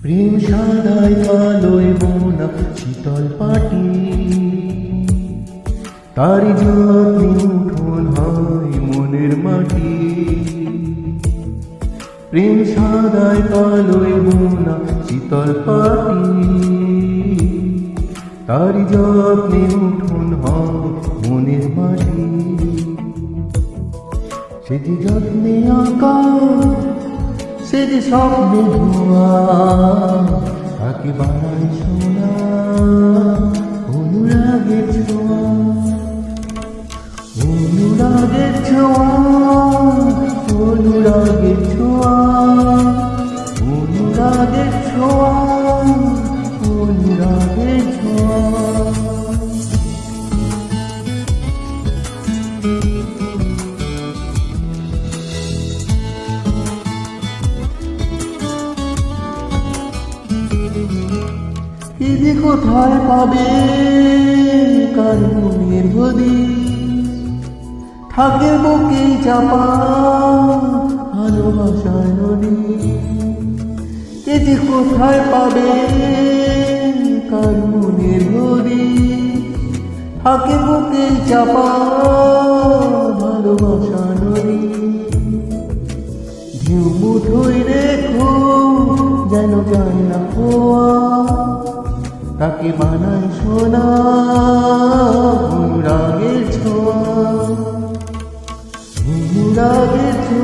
প্রেম সাদায় কালোয় বোনা শীতল পাটি, তারি যত্নে উঠোন হয় মনের মাটি। প্রেম সাদায় কালোয় বোনা শীতল পাটি, তারি যত্নে উঠোন হয় মনের মাটি। সে যে যত্নে আঁকা, সে যে স্বপ্নে ধোয়া, তাকে বানায় সোনা অনুরাগের ছোঁয়া। অনুরাগের ছোঁয়া, অনুরাগের ছোঁয়া, অনুরাগের ছোঁয়া, অনুরাগের ছোঁয়া। কি কোথায় পাবে কার মনের হদিস, থাকে বুকে চাপা ভালোবাসার নদী। এ যে কোথায় পাবে কার মনের হদিস, থাকে বুকে চাপা ভালোবাসা নদী। ঢেউ মুঠোয় রেখো যেন যায় না খোয়া, তাকে বানায় সোনা অনুরাগের ছোঁয়া। অনুরাগের ছোঁয়া।